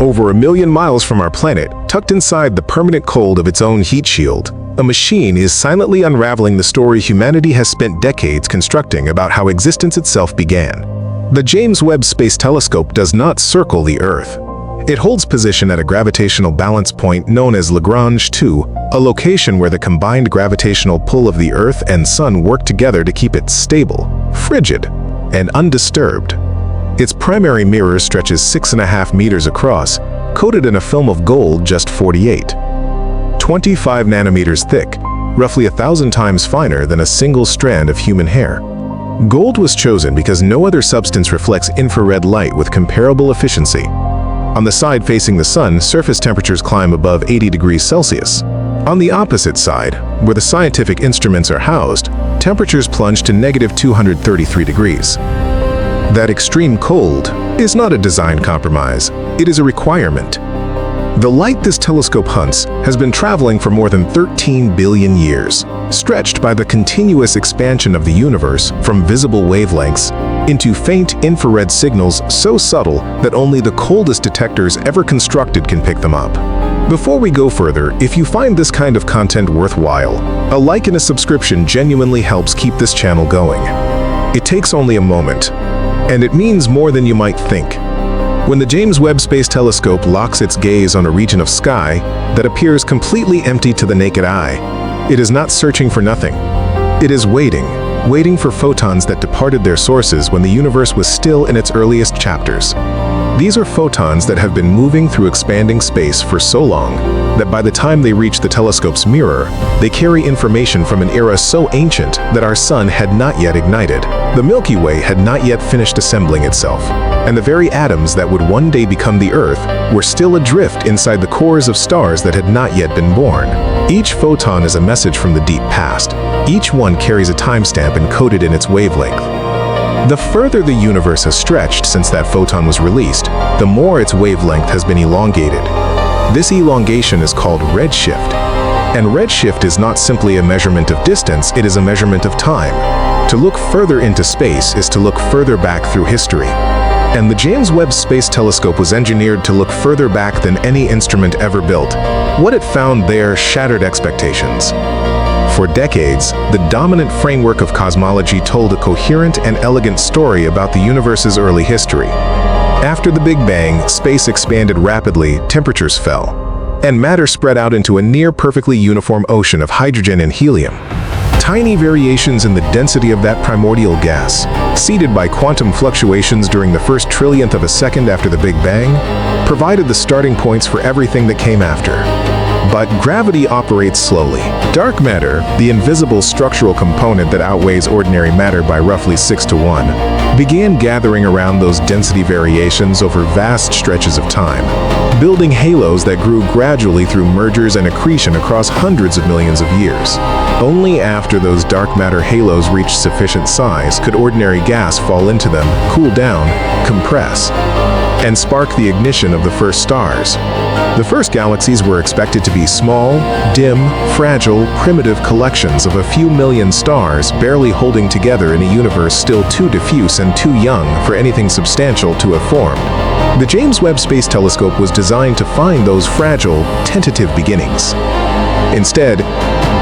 Over 1 million miles from our planet, tucked inside the permanent cold of its own heat shield, a machine is silently unraveling the story humanity has spent decades constructing about how existence itself began. The James Webb Space Telescope does not circle the Earth. It holds position at a gravitational balance point known as Lagrange 2, a location where the combined gravitational pull of the Earth and Sun work together to keep it stable, frigid, and undisturbed. Its primary mirror stretches 6.5 meters across, coated in a film of gold just 25 nanometers thick, roughly 1,000 times finer than a single strand of human hair. Gold was chosen because no other substance reflects infrared light with comparable efficiency. On the side facing the sun, surface temperatures climb above 80 degrees Celsius. On the opposite side, where the scientific instruments are housed, temperatures plunge to -233 degrees. That extreme cold is not a design compromise, it is a requirement. The light this telescope hunts has been traveling for more than 13 billion years, stretched by the continuous expansion of the universe from visible wavelengths into faint infrared signals so subtle that only the coldest detectors ever constructed can pick them up. Before we go further, if you find this kind of content worthwhile, a like and a subscription genuinely helps keep this channel going. It takes only a moment, and it means more than you might think. When the James Webb Space Telescope locks its gaze on a region of sky that appears completely empty to the naked eye, it is not searching for nothing. It is waiting for photons that departed their sources when the universe was still in its earliest chapters. These are photons that have been moving through expanding space for so long that by the time they reach the telescope's mirror, they carry information from an era so ancient that our sun had not yet ignited. The Milky Way had not yet finished assembling itself, and the very atoms that would one day become the Earth were still adrift inside the cores of stars that had not yet been born. Each photon is a message from the deep past. Each one carries a timestamp encoded in its wavelength. The further the universe has stretched since that photon was released, the more its wavelength has been elongated. This elongation is called redshift. And redshift is not simply a measurement of distance, it is a measurement of time. To look further into space is to look further back through history. And the James Webb Space Telescope was engineered to look further back than any instrument ever built. What it found there shattered expectations. For decades, the dominant framework of cosmology told a coherent and elegant story about the universe's early history. After the Big Bang, space expanded rapidly, temperatures fell, and matter spread out into a near-perfectly uniform ocean of hydrogen and helium. Tiny variations in the density of that primordial gas, seeded by quantum fluctuations during the first trillionth of a second after the Big Bang, provided the starting points for everything that came after. But gravity operates slowly. Dark matter, the invisible structural component that outweighs ordinary matter by roughly 6-to-1, began gathering around those density variations over vast stretches of time, building halos that grew gradually through mergers and accretion across hundreds of millions of years. Only after those dark matter halos reached sufficient size could ordinary gas fall into them, cool down, compress, and spark the ignition of the first stars. The first galaxies were expected to be small, dim, fragile, primitive collections of a few million stars barely holding together in a universe still too diffuse and too young for anything substantial to have formed. The James Webb Space Telescope was designed to find those fragile, tentative beginnings. Instead,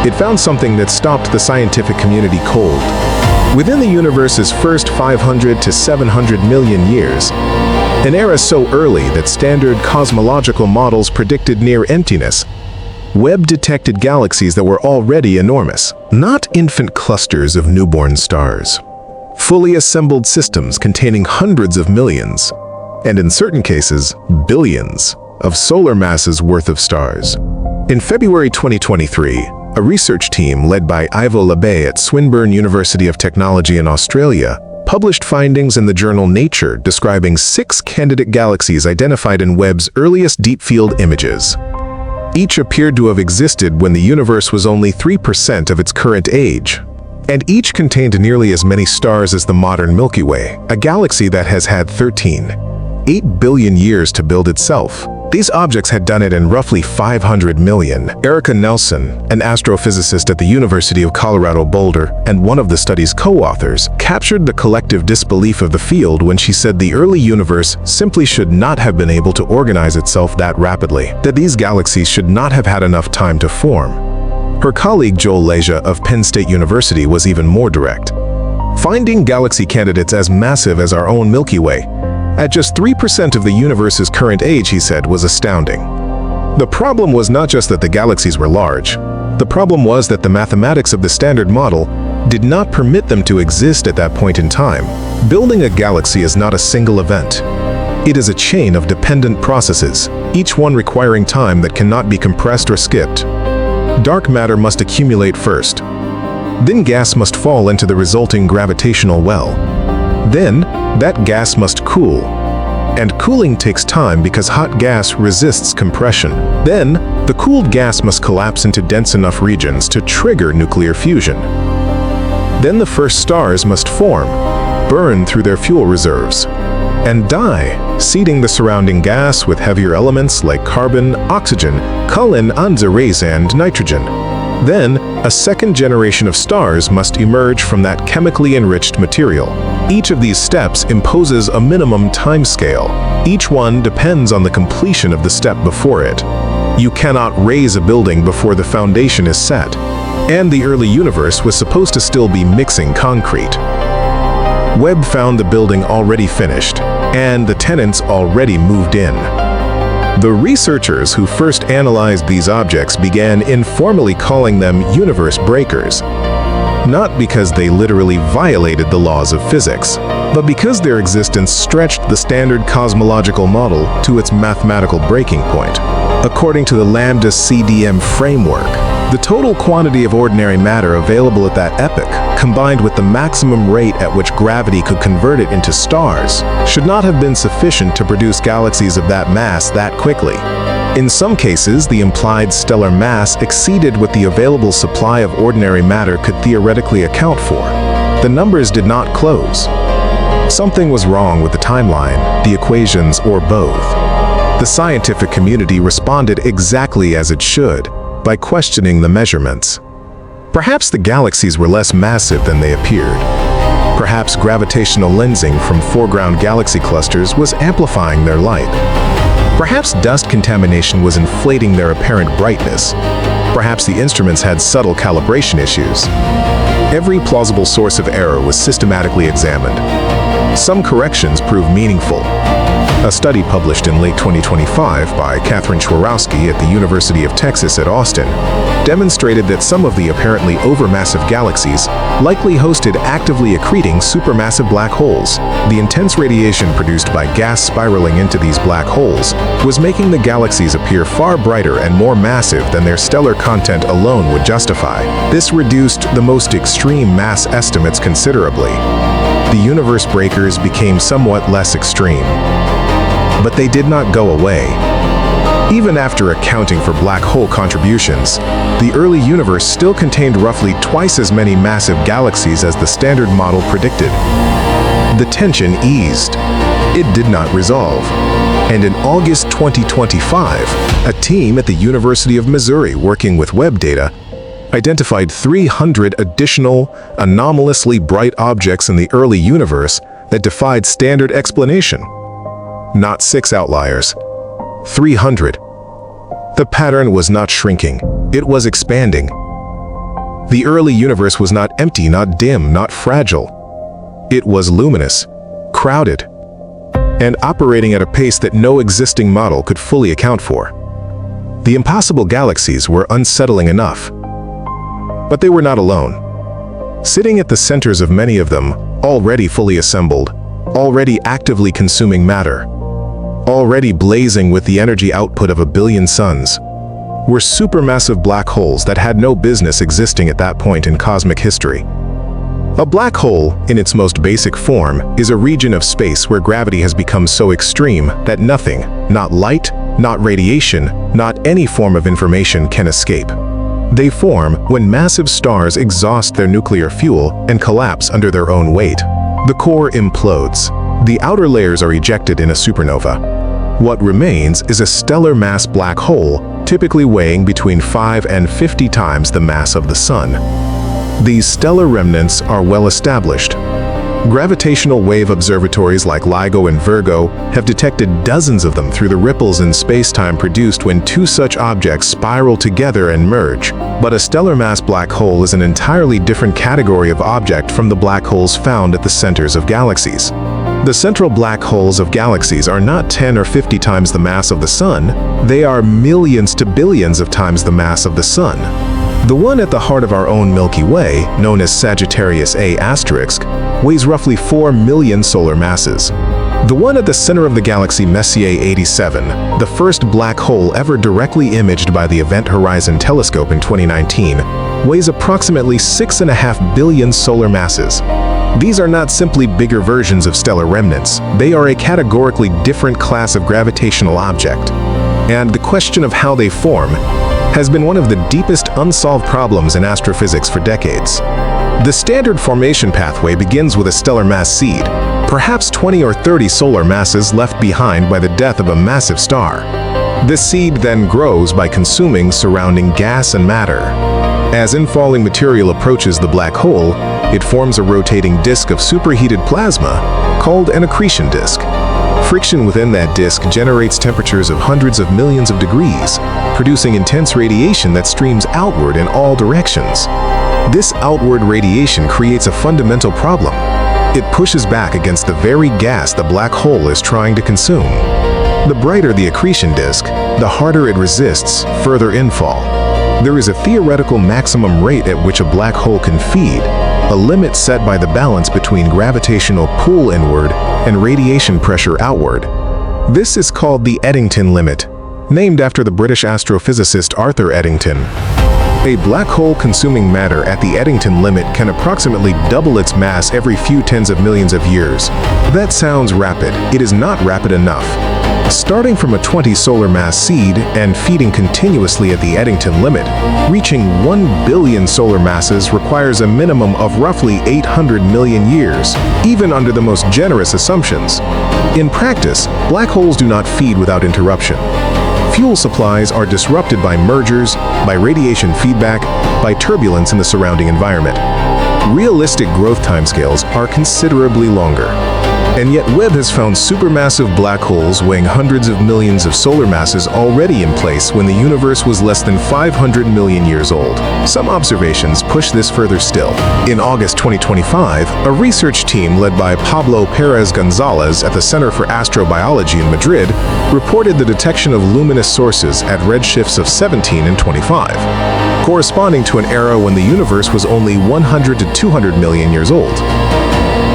it found something that stopped the scientific community cold. Within the universe's first 500 to 700 million years, an era so early that standard cosmological models predicted near emptiness, Webb detected galaxies that were already enormous, not infant clusters of newborn stars. Fully assembled systems containing hundreds of millions, and in certain cases, billions, of solar masses worth of stars. In February 2023, a research team led by Ivo Labbé at Swinburne University of Technology in Australia published findings in the journal Nature describing 6 candidate galaxies identified in Webb's earliest deep field images. Each appeared to have existed when the universe was only 3% of its current age, and each contained nearly as many stars as the modern Milky Way, a galaxy that has had 8 billion years to build itself. These objects had done it in roughly 500 million. Erica Nelson, an astrophysicist at the University of Colorado Boulder and one of the study's co-authors, captured the collective disbelief of the field when she said the early universe simply should not have been able to organize itself that rapidly, that these galaxies should not have had enough time to form. Her colleague Joel Leja of Penn State University was even more direct. Finding galaxy candidates as massive as our own Milky Way, at just 3% of the universe's current age, he said, was astounding. The problem was not just that the galaxies were large. The problem was that the mathematics of the Standard Model did not permit them to exist at that point in time. Building a galaxy is not a single event. It is a chain of dependent processes, each one requiring time that cannot be compressed or skipped. Dark matter must accumulate first. Then gas must fall into the resulting gravitational well. Then, that gas must cool. And cooling takes time because hot gas resists compression. Then, the cooled gas must collapse into dense enough regions to trigger nuclear fusion. Then the first stars must form, burn through their fuel reserves, and die, seeding the surrounding gas with heavier elements like carbon, oxygen, colon, anza and nitrogen. Then, a second generation of stars must emerge from that chemically enriched material. Each of these steps imposes a minimum timescale. Each one depends on the completion of the step before it. You cannot raise a building before the foundation is set. And the early universe was supposed to still be mixing concrete. Webb found the building already finished, and the tenants already moved in. The researchers who first analyzed these objects began informally calling them universe breakers, not because they literally violated the laws of physics, but because their existence stretched the standard cosmological model to its mathematical breaking point. According to the Lambda CDM framework, the total quantity of ordinary matter available at that epoch, combined with the maximum rate at which gravity could convert it into stars, should not have been sufficient to produce galaxies of that mass that quickly. In some cases, the implied stellar mass exceeded what the available supply of ordinary matter could theoretically account for. The numbers did not close. Something was wrong with the timeline, the equations, or both. The scientific community responded exactly as it should, by questioning the measurements. Perhaps the galaxies were less massive than they appeared. Perhaps gravitational lensing from foreground galaxy clusters was amplifying their light. Perhaps dust contamination was inflating their apparent brightness. Perhaps the instruments had subtle calibration issues. Every plausible source of error was systematically examined. Some corrections proved meaningful. A study published in late 2025 by Katherine Chwarowski at the University of Texas at Austin demonstrated that some of the apparently overmassive galaxies likely hosted actively accreting supermassive black holes. The intense radiation produced by gas spiraling into these black holes was making the galaxies appear far brighter and more massive than their stellar content alone would justify. This reduced the most extreme mass estimates considerably. The universe breakers became somewhat less extreme. But they did not go away. Even after accounting for black hole contributions, the early universe still contained roughly twice as many massive galaxies as the Standard Model predicted. The tension eased. It did not resolve. And in August 2025, a team at the University of Missouri working with Webb data identified 300 additional, anomalously bright objects in the early universe that defied standard explanation. Not 6 outliers. 300. The pattern was not shrinking. It was expanding. The early universe was not empty, not dim, not fragile. It was luminous, crowded, and operating at a pace that no existing model could fully account for. The impossible galaxies were unsettling enough. But they were not alone. Sitting at the centers of many of them, already fully assembled, already actively consuming matter, already blazing with the energy output of 1 billion suns, were supermassive black holes that had no business existing at that point in cosmic history. A black hole, in its most basic form, is a region of space where gravity has become so extreme that nothing, not light, not radiation, not any form of information can escape. They form when massive stars exhaust their nuclear fuel and collapse under their own weight. The core implodes. The outer layers are ejected in a supernova. What remains is a stellar mass black hole, typically weighing between 5 and 50 times the mass of the Sun. These stellar remnants are well established. Gravitational wave observatories like LIGO and Virgo have detected dozens of them through the ripples in space-time produced when two such objects spiral together and merge. But a stellar mass black hole is an entirely different category of object from the black holes found at the centers of galaxies. The central black holes of galaxies are not 10 or 50 times the mass of the Sun, they are millions to billions of times the mass of the Sun. The one at the heart of our own Milky Way, known as Sagittarius A*, weighs roughly 4 million solar masses. The one at the center of the galaxy Messier 87, the first black hole ever directly imaged by the Event Horizon Telescope in 2019, weighs approximately 6.5 billion solar masses. These are not simply bigger versions of stellar remnants, they are a categorically different class of gravitational object. And the question of how they form has been one of the deepest unsolved problems in astrophysics for decades. The standard formation pathway begins with a stellar mass seed, perhaps 20 or 30 solar masses left behind by the death of a massive star. This seed then grows by consuming surrounding gas and matter. As infalling material approaches the black hole, it forms a rotating disk of superheated plasma called an accretion disk. Friction within that disk generates temperatures of hundreds of millions of degrees, producing intense radiation that streams outward in all directions. This outward radiation creates a fundamental problem. It pushes back against the very gas the black hole is trying to consume. The brighter the accretion disk, the harder it resists further infall. There is a theoretical maximum rate at which a black hole can feed, a limit set by the balance between gravitational pull inward and radiation pressure outward. This is called the Eddington limit, named after the British astrophysicist Arthur Eddington. A black hole consuming matter at the Eddington limit can approximately double its mass every few tens of millions of years. That sounds rapid. It is not rapid enough. Starting from a 20 solar mass seed and feeding continuously at the Eddington limit, reaching 1 billion solar masses requires a minimum of roughly 800 million years, even under the most generous assumptions. In practice, black holes do not feed without interruption. Fuel supplies are disrupted by mergers, by radiation feedback, by turbulence in the surrounding environment. Realistic growth timescales are considerably longer. And yet Webb has found supermassive black holes weighing hundreds of millions of solar masses already in place when the universe was less than 500 million years old. Some observations push this further still. In August 2025, a research team led by Pablo Pérez González at the Center for Astrobiology in Madrid reported the detection of luminous sources at redshifts of 17 and 25, corresponding to an era when the universe was only 100 to 200 million years old.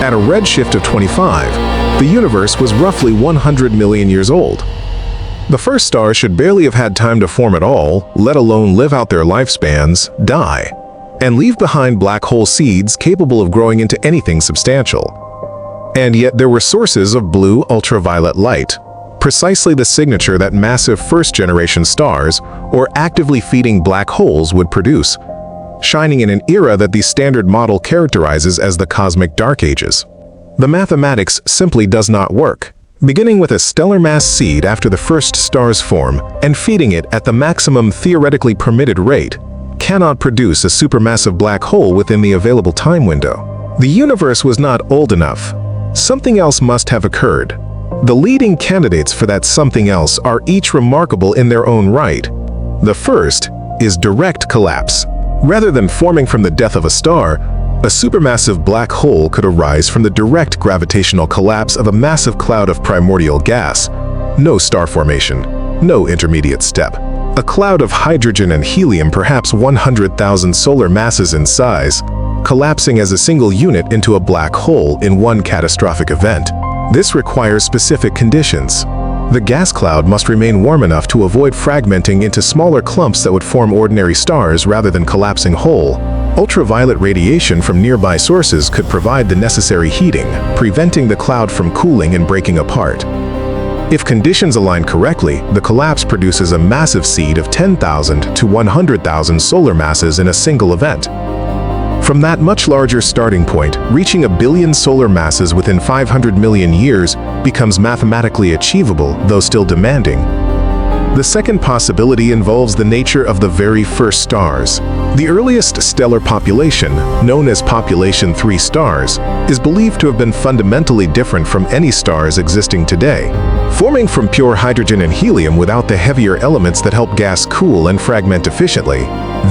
At a redshift of 25, the universe was roughly 100 million years old. The first stars should barely have had time to form at all, let alone live out their lifespans, die, and leave behind black hole seeds capable of growing into anything substantial. And yet there were sources of blue ultraviolet light, precisely the signature that massive first-generation stars or actively feeding black holes would produce, shining in an era that the standard model characterizes as the cosmic dark ages. The mathematics simply does not work. Beginning with a stellar mass seed after the first stars form and feeding it at the maximum theoretically permitted rate cannot produce a supermassive black hole within the available time window. The universe was not old enough. Something else must have occurred. The leading candidates for that something else are each remarkable in their own right. The first is direct collapse. Rather than forming from the death of a star, a supermassive black hole could arise from the direct gravitational collapse of a massive cloud of primordial gas. No star formation, no intermediate step. A cloud of hydrogen and helium, perhaps 100,000 solar masses in size, collapsing as a single unit into a black hole in one catastrophic event. This requires specific conditions. The gas cloud must remain warm enough to avoid fragmenting into smaller clumps that would form ordinary stars rather than collapsing whole. Ultraviolet radiation from nearby sources could provide the necessary heating, preventing the cloud from cooling and breaking apart. If conditions align correctly, the collapse produces a massive seed of 10,000 to 100,000 solar masses in a single event. From that much larger starting point, reaching a billion solar masses within 500 million years becomes mathematically achievable, though still demanding. The second possibility involves the nature of the very first stars. The earliest stellar population, known as population 3 stars, is believed to have been fundamentally different from any stars existing today, forming from pure hydrogen and helium without the heavier elements that help gas cool and fragment efficiently.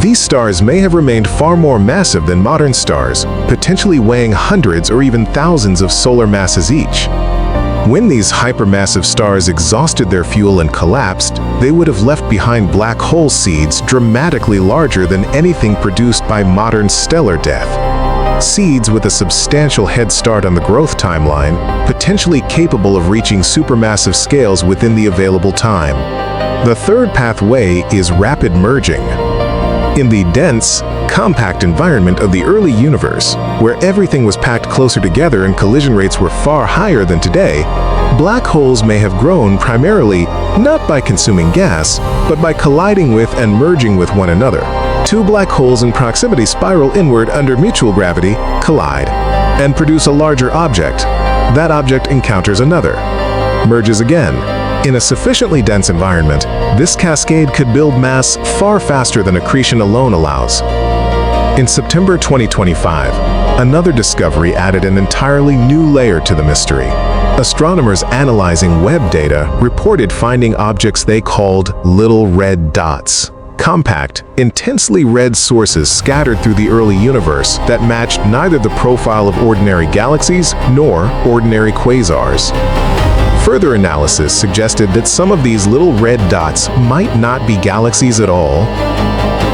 These stars may have remained far more massive than modern stars, potentially weighing hundreds or even thousands of solar masses each. When these hypermassive stars exhausted their fuel and collapsed, they would have left behind black hole seeds dramatically larger than anything produced by modern stellar death. Seeds with a substantial head start on the growth timeline, potentially capable of reaching supermassive scales within the available time. The third pathway is rapid merging. In the dense, compact environment of the early universe, where everything was packed closer together and collision rates were far higher than today, black holes may have grown primarily not by consuming gas, but by colliding with and merging with one another. Two black holes in proximity spiral inward under mutual gravity, collide, and produce a larger object. That object encounters another, merges again. In a sufficiently dense environment, this cascade could build mass far faster than accretion alone allows. In September 2025, another discovery added an entirely new layer to the mystery. Astronomers analyzing Webb data reported finding objects they called little red dots. Compact, intensely red sources scattered through the early universe that matched neither the profile of ordinary galaxies nor ordinary quasars. Further analysis suggested that some of these little red dots might not be galaxies at all.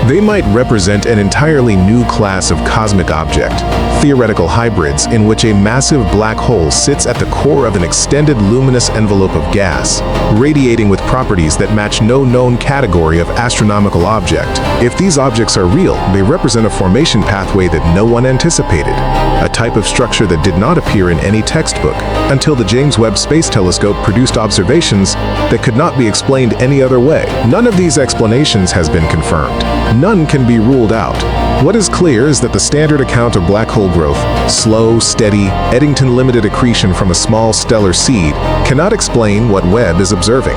They might represent an entirely new class of cosmic object, theoretical hybrids in which a massive black hole sits at the core of an extended luminous envelope of gas, radiating with properties that match no known category of astronomical object. If these objects are real, they represent a formation pathway that no one anticipated, a type of structure that did not appear in any textbook, until the James Webb Space Telescope produced observations that could not be explained any other way. None of these explanations has been confirmed. None can be ruled out. What is clear is that the standard account of black hole growth, slow, steady, Eddington-limited accretion from a small stellar seed, cannot explain what Webb is observing.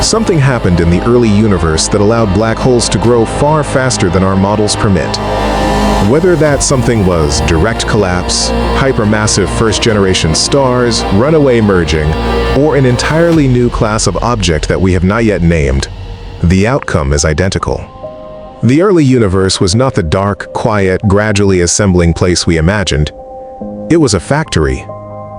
Something happened in the early universe that allowed black holes to grow far faster than our models permit. Whether that something was direct collapse, hypermassive first-generation stars, runaway merging, or an entirely new class of object that we have not yet named, the outcome is identical. The early universe was not the dark, quiet, gradually assembling place we imagined. It was a factory,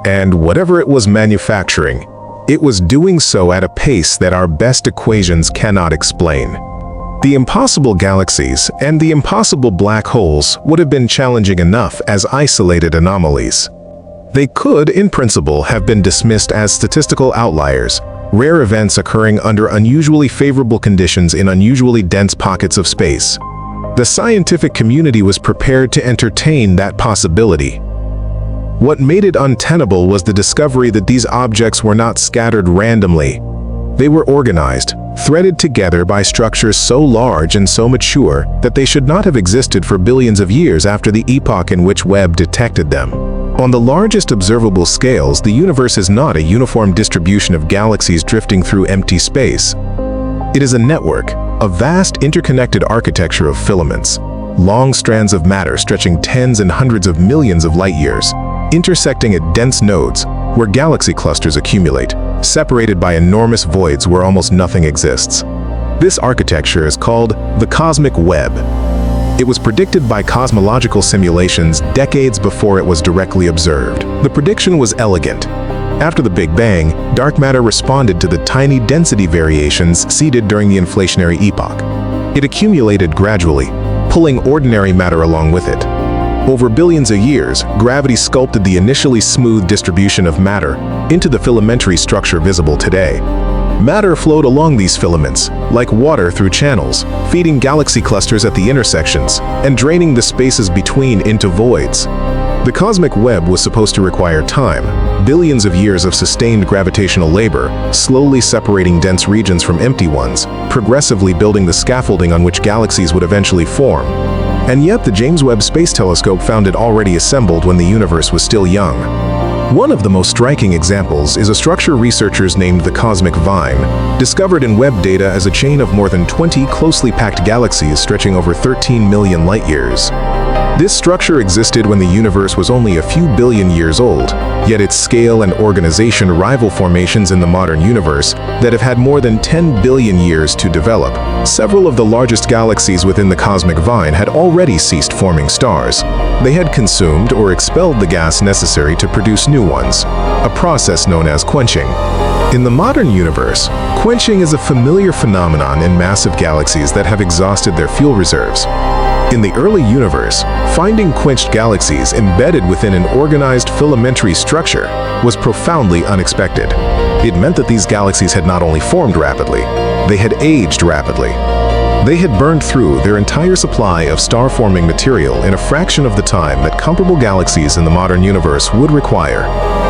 and whatever it was manufacturing, it was doing so at a pace that our best equations cannot explain. The impossible galaxies and the impossible black holes would have been challenging enough as isolated anomalies. They could, in principle, have been dismissed as statistical outliers, rare events occurring under unusually favorable conditions in unusually dense pockets of space. The scientific community was prepared to entertain that possibility. What made it untenable was the discovery that these objects were not scattered randomly. They were organized, threaded together by structures so large and so mature that they should not have existed for billions of years after the epoch in which Webb detected them. On the largest observable scales, the universe is not a uniform distribution of galaxies drifting through empty space. It is a network, a vast interconnected architecture of filaments, long strands of matter stretching tens and hundreds of millions of light years, intersecting at dense nodes where galaxy clusters accumulate, separated by enormous voids where almost nothing exists. This architecture is called the cosmic web. It was predicted by cosmological simulations decades before it was directly observed. The prediction was elegant. After the Big Bang, dark matter responded to the tiny density variations seeded during the inflationary epoch. It accumulated gradually, pulling ordinary matter along with it. Over billions of years, gravity sculpted the initially smooth distribution of matter into the filamentary structure visible today. Matter flowed along these filaments, like water through channels, feeding galaxy clusters at the intersections and draining the spaces between into voids. The cosmic web was supposed to require time, billions of years of sustained gravitational labor, slowly separating dense regions from empty ones, progressively building the scaffolding on which galaxies would eventually form. And yet the James Webb Space Telescope found it already assembled when the universe was still young. One of the most striking examples is a structure researchers named the Cosmic Vine, discovered in Webb data as a chain of more than 20 closely packed galaxies stretching over 13 million light-years. This structure existed when the universe was only a few billion years old, yet its scale and organization rival formations in the modern universe that have had more than 10 billion years to develop. Several of the largest galaxies within the Cosmic Vine had already ceased forming stars. They had consumed or expelled the gas necessary to produce new ones, a process known as quenching. In the modern universe, quenching is a familiar phenomenon in massive galaxies that have exhausted their fuel reserves. In the early universe, finding quenched galaxies embedded within an organized filamentary structure was profoundly unexpected. It meant that these galaxies had not only formed rapidly, they had aged rapidly. They had burned through their entire supply of star-forming material in a fraction of the time that comparable galaxies in the modern universe would require.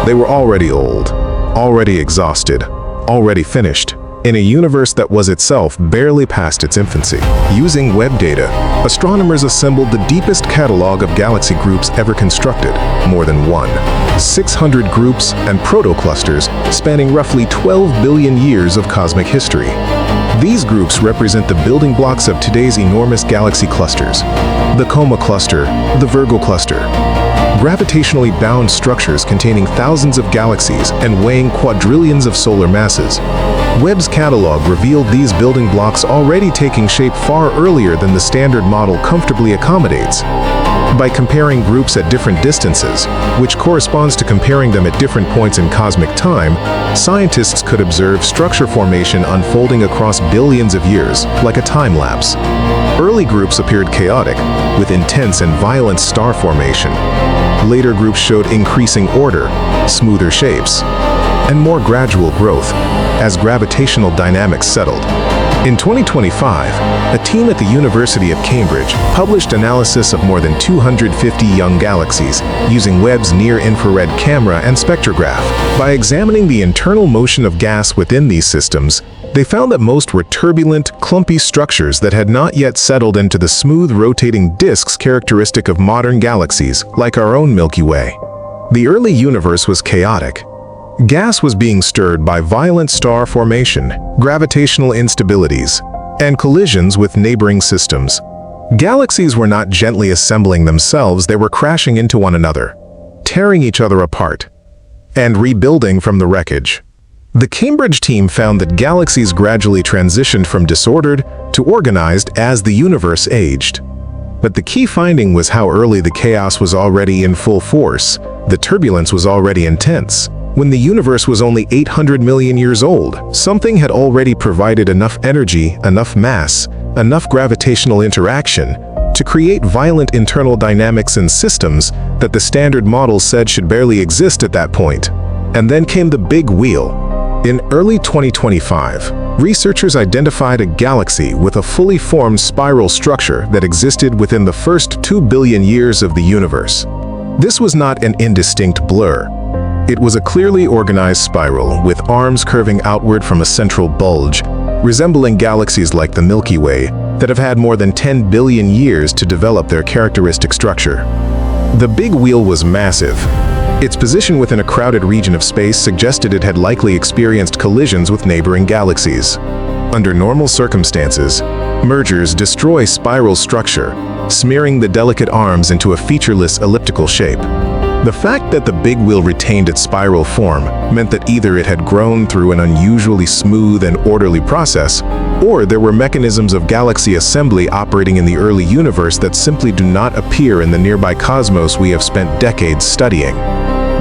They were already old, already exhausted, already finished, in a universe that was itself barely past its infancy. Using Webb data, astronomers assembled the deepest catalog of galaxy groups ever constructed, more than 600 groups and protoclusters spanning roughly 12 billion years of cosmic history. These groups represent the building blocks of today's enormous galaxy clusters: the Coma cluster, the Virgo cluster. Gravitationally bound structures containing thousands of galaxies and weighing quadrillions of solar masses. Webb's catalog revealed these building blocks already taking shape far earlier than the standard model comfortably accommodates. By comparing groups at different distances, which corresponds to comparing them at different points in cosmic time, scientists could observe structure formation unfolding across billions of years, like a time lapse. Early groups appeared chaotic, with intense and violent star formation. Later groups showed increasing order, smoother shapes, and more gradual growth as gravitational dynamics settled. In 2025, a team at the University of Cambridge published analysis of more than 250 young galaxies using Webb's near-infrared camera and spectrograph. By examining the internal motion of gas within these systems, they found that most were turbulent, clumpy structures that had not yet settled into the smooth, rotating disks characteristic of modern galaxies, like our own Milky Way. The early universe was chaotic. Gas was being stirred by violent star formation, gravitational instabilities, and collisions with neighboring systems. Galaxies were not gently assembling themselves, they were crashing into one another, tearing each other apart, and rebuilding from the wreckage. The Cambridge team found that galaxies gradually transitioned from disordered to organized as the universe aged. But the key finding was how early the chaos was already in full force. The turbulence was already intense. When the universe was only 800 million years old, something had already provided enough energy, enough mass, enough gravitational interaction to create violent internal dynamics and systems that the standard model said should barely exist at that point. And then came the big wheel. In early 2025, researchers identified a galaxy with a fully formed spiral structure that existed within the first 2 billion years of the universe. This was not an indistinct blur. It was a clearly organized spiral with arms curving outward from a central bulge, resembling galaxies like the Milky Way that have had more than 10 billion years to develop their characteristic structure. The big wheel was massive. Its position within a crowded region of space suggested it had likely experienced collisions with neighboring galaxies. Under normal circumstances, mergers destroy spiral structure, smearing the delicate arms into a featureless elliptical shape. The fact that the big wheel retained its spiral form meant that either it had grown through an unusually smooth and orderly process, or there were mechanisms of galaxy assembly operating in the early universe that simply do not appear in the nearby cosmos we have spent decades studying.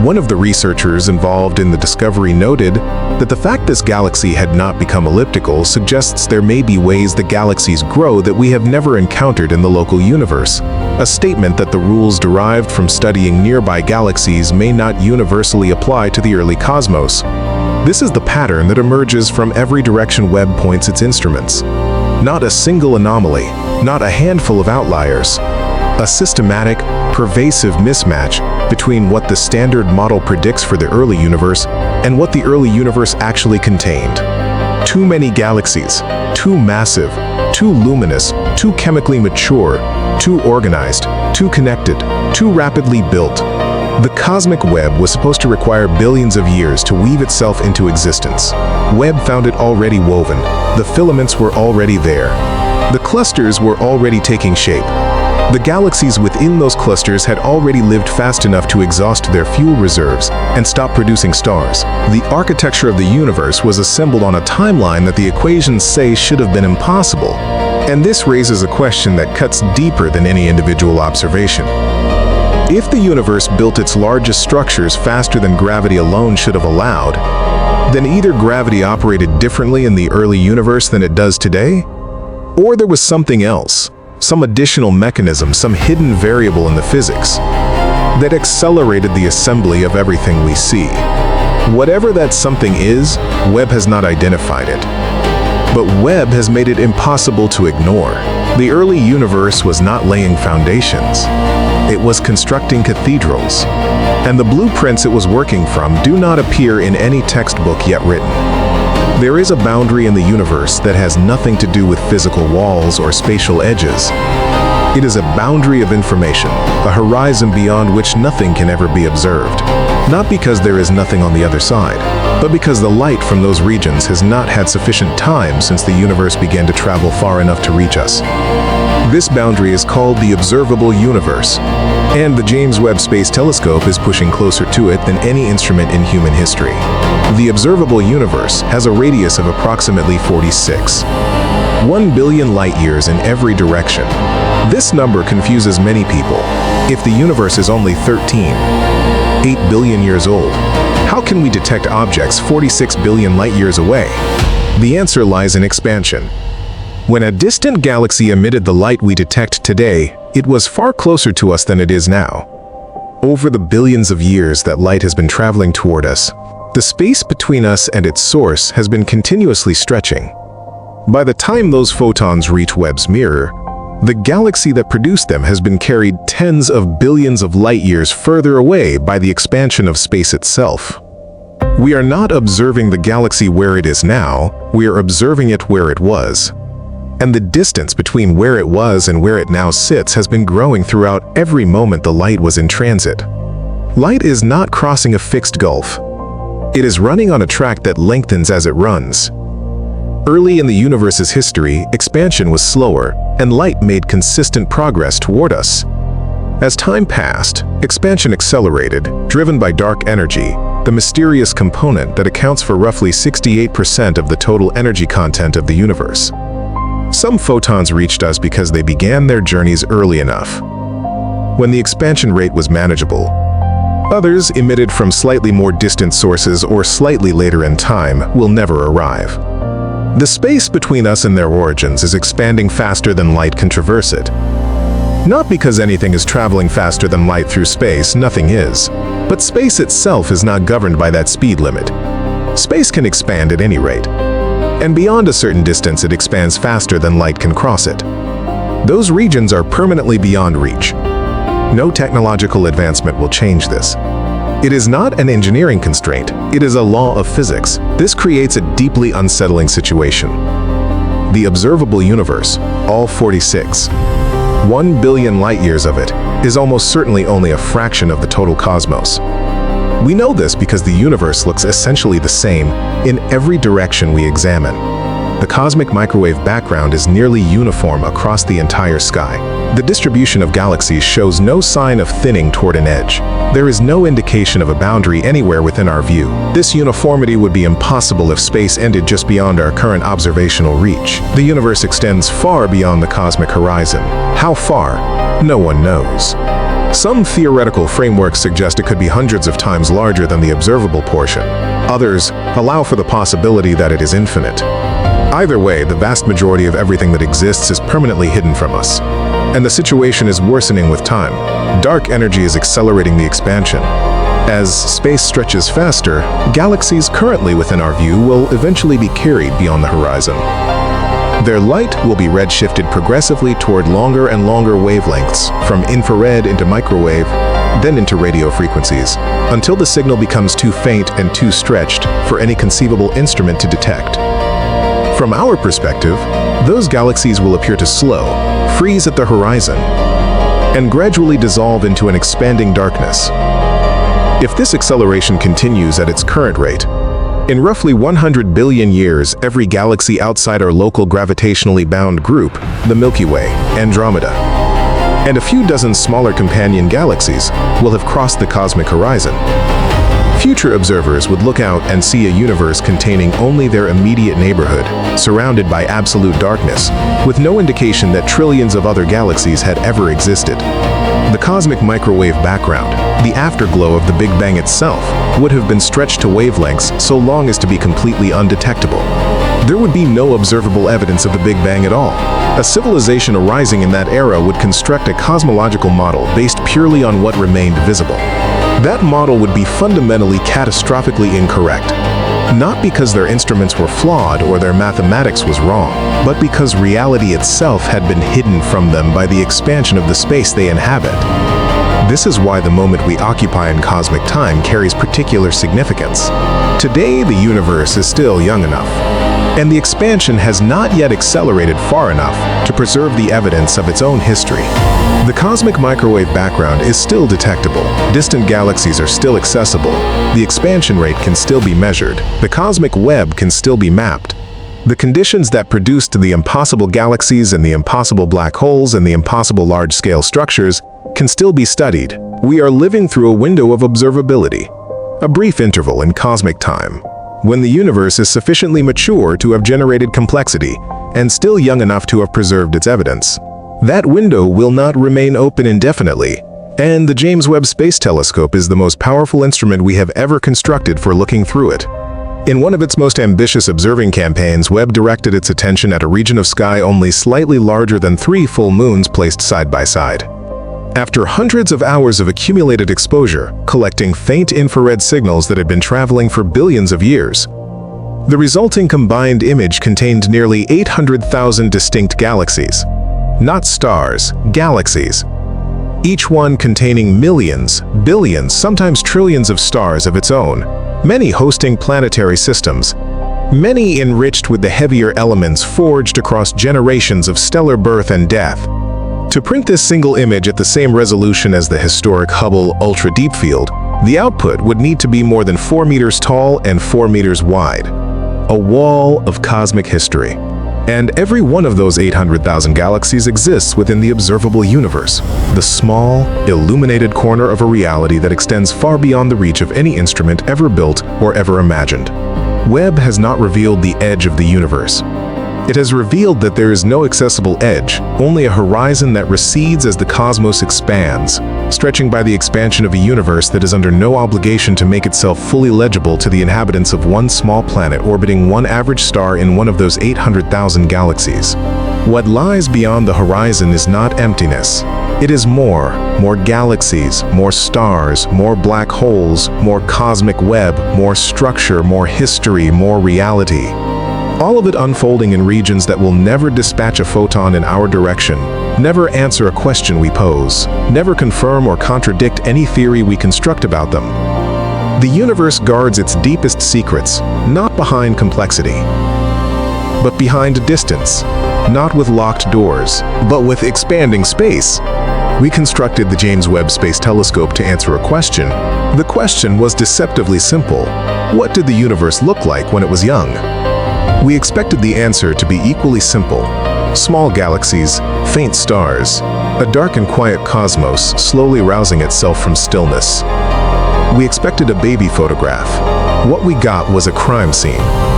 One of the researchers involved in the discovery noted that the fact this galaxy had not become elliptical suggests there may be ways the galaxies grow that we have never encountered in the local universe, a statement that the rules derived from studying nearby galaxies may not universally apply to the early cosmos. This is the pattern that emerges from every direction Webb points its instruments. Not a single anomaly, not a handful of outliers. A systematic, pervasive mismatch between what the standard model predicts for the early universe and what the early universe actually contained. Too many galaxies, too massive, too luminous, too chemically mature, too organized, too connected, too rapidly built. The cosmic web was supposed to require billions of years to weave itself into existence. Webb found it already woven. The filaments were already there. The clusters were already taking shape. The galaxies within those clusters had already lived fast enough to exhaust their fuel reserves and stop producing stars. The architecture of the universe was assembled on a timeline that the equations say should have been impossible. And this raises a question that cuts deeper than any individual observation. If the universe built its largest structures faster than gravity alone should have allowed, then either gravity operated differently in the early universe than it does today, or there was something else, some additional mechanism, some hidden variable in the physics that accelerated the assembly of everything we see. Whatever that something is, Webb has not identified it. But Webb has made it impossible to ignore. The early universe was not laying foundations. It was constructing cathedrals. And the blueprints it was working from do not appear in any textbook yet written. There is a boundary in the universe that has nothing to do with physical walls or spatial edges. It is a boundary of information, a horizon beyond which nothing can ever be observed. Not because there is nothing on the other side, but because the light from those regions has not had sufficient time since the universe began to travel far enough to reach us. This boundary is called the observable universe, and the James Webb Space Telescope is pushing closer to it than any instrument in human history. The observable universe has a radius of approximately 46. 1 billion light-years in every direction. This number confuses many people. If the universe is only 8 billion years old, how can we detect objects 46 billion light-years away? The answer lies in expansion. When a distant galaxy emitted the light we detect today, it was far closer to us than it is now. Over the billions of years that light has been traveling toward us, the space between us and its source has been continuously stretching. By the time those photons reach Webb's mirror, the galaxy that produced them has been carried tens of billions of light-years further away by the expansion of space itself. We are not observing the galaxy where it is now, we are observing it where it was. And the distance between where it was and where it now sits has been growing throughout every moment the light was in transit. Light is not crossing a fixed gulf. It is running on a track that lengthens as it runs. Early in the universe's history, expansion was slower, and light made consistent progress toward us. As time passed, expansion accelerated, driven by dark energy, the mysterious component that accounts for roughly 68% of the total energy content of the universe. Some photons reached us because they began their journeys early enough, when the expansion rate was manageable. Others, emitted from slightly more distant sources or slightly later in time, will never arrive. The space between us and their origins is expanding faster than light can traverse it. Not because anything is traveling faster than light through space, nothing is. But space itself is not governed by that speed limit. Space can expand at any rate. And beyond a certain distance, it expands faster than light can cross it. Those regions are permanently beyond reach. No technological advancement will change this. It is not an engineering constraint, it is a law of physics. This creates a deeply unsettling situation. The observable universe, all 46, 1 billion light-years of it, is almost certainly only a fraction of the total cosmos. We know this because the universe looks essentially the same in every direction we examine. The cosmic microwave background is nearly uniform across the entire sky. The distribution of galaxies shows no sign of thinning toward an edge. There is no indication of a boundary anywhere within our view. This uniformity would be impossible if space ended just beyond our current observational reach. The universe extends far beyond the cosmic horizon. How far? No one knows. Some theoretical frameworks suggest it could be hundreds of times larger than the observable portion. Others allow for the possibility that it is infinite. Either way, the vast majority of everything that exists is permanently hidden from us. And the situation is worsening with time. Dark energy is accelerating the expansion. As space stretches faster, galaxies currently within our view will eventually be carried beyond the horizon. Their light will be redshifted progressively toward longer and longer wavelengths, from infrared into microwave, then into radio frequencies, until the signal becomes too faint and too stretched for any conceivable instrument to detect. From our perspective, those galaxies will appear to slow, freeze at the horizon, and gradually dissolve into an expanding darkness. If this acceleration continues at its current rate, in roughly 100 billion years, every galaxy outside our local gravitationally bound group, the Milky Way, Andromeda, and a few dozen smaller companion galaxies will have crossed the cosmic horizon. Future observers would look out and see a universe containing only their immediate neighborhood, surrounded by absolute darkness, with no indication that trillions of other galaxies had ever existed. The cosmic microwave background, the afterglow of the Big Bang itself, would have been stretched to wavelengths so long as to be completely undetectable. There would be no observable evidence of the Big Bang at all. A civilization arising in that era would construct a cosmological model based purely on what remained visible. That model would be fundamentally catastrophically incorrect, not because their instruments were flawed or their mathematics was wrong, but because reality itself had been hidden from them by the expansion of the space they inhabit. This is why the moment we occupy in cosmic time carries particular significance. Today, the universe is still young enough, and the expansion has not yet accelerated far enough to preserve the evidence of its own history. The cosmic microwave background is still detectable, distant galaxies are still accessible, the expansion rate can still be measured, the cosmic web can still be mapped. The conditions that produced the impossible galaxies and the impossible black holes and the impossible large-scale structures can still be studied. We are living through a window of observability, a brief interval in cosmic time, when the universe is sufficiently mature to have generated complexity and still young enough to have preserved its evidence. That window will not remain open indefinitely, and the James Webb Space Telescope is the most powerful instrument we have ever constructed for looking through it. In one of its most ambitious observing campaigns, Webb directed its attention at a region of sky only slightly larger than 3 full moons placed side by side. After hundreds of hours of accumulated exposure, collecting faint infrared signals that had been traveling for billions of years, the resulting combined image contained nearly 800,000 distinct galaxies. Not stars, galaxies. Each one containing millions, billions, sometimes trillions of stars of its own, many hosting planetary systems, many enriched with the heavier elements forged across generations of stellar birth and death. To print this single image at the same resolution as the historic Hubble Ultra Deep Field, the output would need to be more than 4 meters tall and 4 meters wide. A wall of cosmic history. And every one of those 800,000 galaxies exists within the observable universe, the small, illuminated corner of a reality that extends far beyond the reach of any instrument ever built or ever imagined. Webb has not revealed the edge of the universe. It has revealed that there is no accessible edge, only a horizon that recedes as the cosmos expands, stretching by the expansion of a universe that is under no obligation to make itself fully legible to the inhabitants of one small planet orbiting one average star in one of those 800,000 galaxies. What lies beyond the horizon is not emptiness. It is more galaxies, more stars, more black holes, more cosmic web, more structure, more history, more reality. All of it unfolding in regions that will never dispatch a photon in our direction, never answer a question we pose, never confirm or contradict any theory we construct about them. The universe guards its deepest secrets, not behind complexity, but behind distance, not with locked doors, but with expanding space. We constructed the James Webb Space Telescope to answer a question. The question was deceptively simple. What did the universe look like when it was young? We expected the answer to be equally simple. Small galaxies, faint stars, a dark and quiet cosmos slowly rousing itself from stillness. We expected a baby photograph. What we got was a crime scene.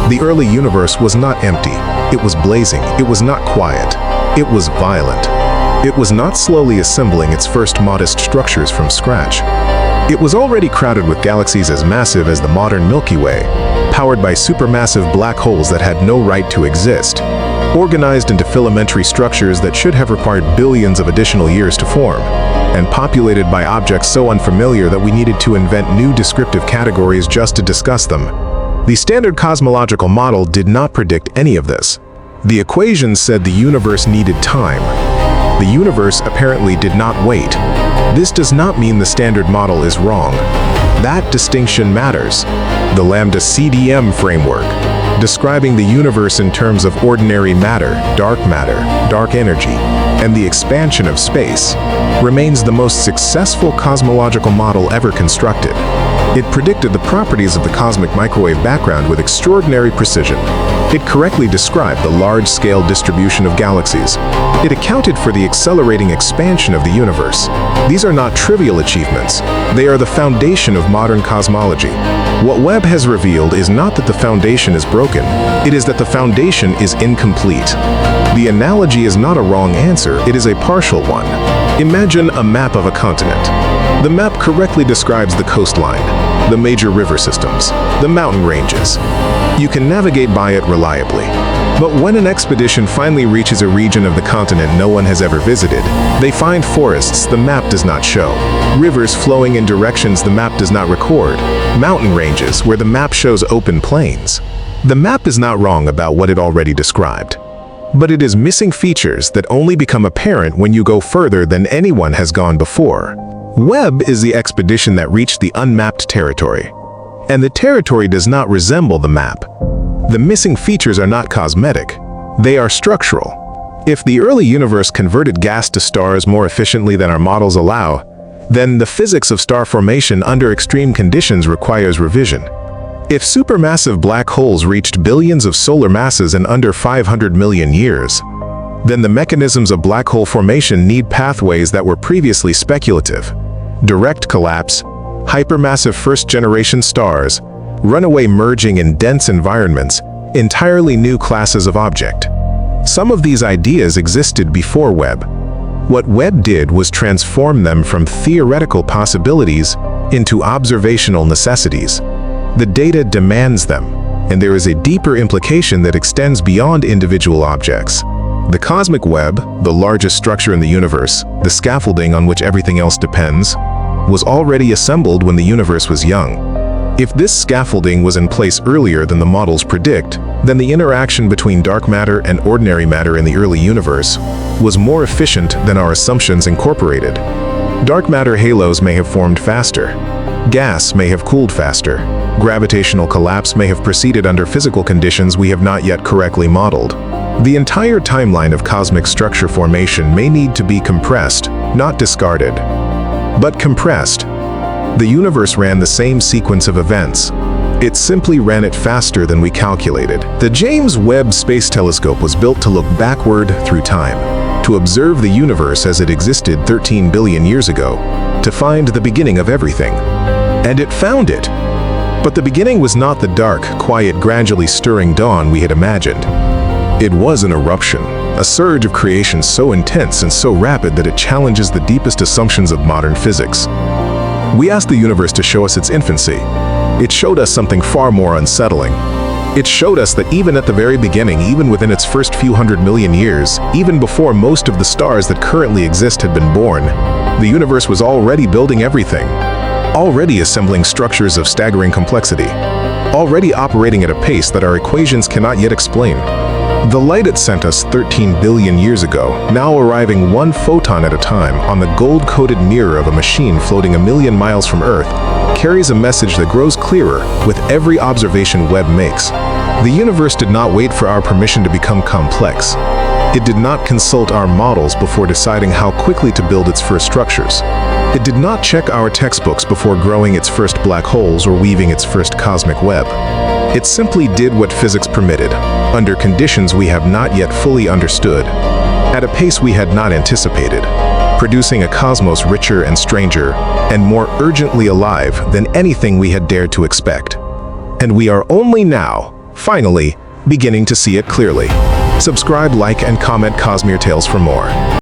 The early universe was not empty. It was blazing. It was not quiet. It was violent. It was not slowly assembling its first modest structures from scratch. It was already crowded with galaxies as massive as the modern Milky Way, powered by supermassive black holes that had no right to exist, organized into filamentary structures that should have required billions of additional years to form, and populated by objects so unfamiliar that we needed to invent new descriptive categories just to discuss them. The standard cosmological model did not predict any of this. The equations said the universe needed time. The universe apparently did not wait. This does not mean the standard model is wrong. That distinction matters. The Lambda CDM framework, describing the universe in terms of ordinary matter, dark energy, and the expansion of space, remains the most successful cosmological model ever constructed. It predicted the properties of the cosmic microwave background with extraordinary precision. It correctly described the large-scale distribution of galaxies. It accounted for the accelerating expansion of the universe. These are not trivial achievements. They are the foundation of modern cosmology. What Webb has revealed is not that the foundation is broken. It is that the foundation is incomplete. The analogy is not a wrong answer, it is a partial one. Imagine a map of a continent. The map correctly describes the coastline, the major river systems, the mountain ranges. You can navigate by it reliably. But when an expedition finally reaches a region of the continent no one has ever visited, they find forests the map does not show, rivers flowing in directions the map does not record, mountain ranges where the map shows open plains. The map is not wrong about what it already described, but it is missing features that only become apparent when you go further than anyone has gone before. Webb is the expedition that reached the unmapped territory, and the territory does not resemble the map. The missing features are not cosmetic, they are structural. If the early universe converted gas to stars more efficiently than our models allow, then the physics of star formation under extreme conditions requires revision. If supermassive black holes reached billions of solar masses in under 500 million years, then the mechanisms of black hole formation need pathways that were previously speculative. Direct collapse, hypermassive first-generation stars, runaway merging in dense environments, entirely new classes of object. Some of these ideas existed before Webb. What Webb did was transform them from theoretical possibilities into observational necessities. The data demands them, and there is a deeper implication that extends beyond individual objects. The cosmic web, the largest structure in the universe, the scaffolding on which everything else depends, was already assembled when the universe was young. If this scaffolding was in place earlier than the models predict, then the interaction between dark matter and ordinary matter in the early universe was more efficient than our assumptions incorporated. Dark matter halos may have formed faster. Gas may have cooled faster. Gravitational collapse may have proceeded under physical conditions we have not yet correctly modeled. The entire timeline of cosmic structure formation may need to be compressed, not discarded, but compressed. The universe ran the same sequence of events. It simply ran it faster than we calculated. The James Webb Space Telescope was built to look backward through time, to observe the universe as it existed 13 billion years ago, to find the beginning of everything. And it found it. But the beginning was not the dark, quiet, gradually stirring dawn we had imagined. It was an eruption, a surge of creation so intense and so rapid that it challenges the deepest assumptions of modern physics. We asked the universe to show us its infancy. It showed us something far more unsettling. It showed us that even at the very beginning, even within its first few 100 million years, even before most of the stars that currently exist had been born, the universe was already building everything, already assembling structures of staggering complexity, already operating at a pace that our equations cannot yet explain. The light it sent us 13 billion years ago, now arriving one photon at a time on the gold-coated mirror of a machine floating 1,000,000 miles from Earth, carries a message that grows clearer with every observation Webb makes. The universe did not wait for our permission to become complex. It did not consult our models before deciding how quickly to build its first structures. It did not check our textbooks before growing its first black holes or weaving its first cosmic web. It simply did what physics permitted, under conditions we have not yet fully understood, at a pace we had not anticipated, producing a cosmos richer and stranger, and more urgently alive than anything we had dared to expect. And we are only now, finally, beginning to see it clearly. Subscribe, like, and comment Cosmir Tales for more.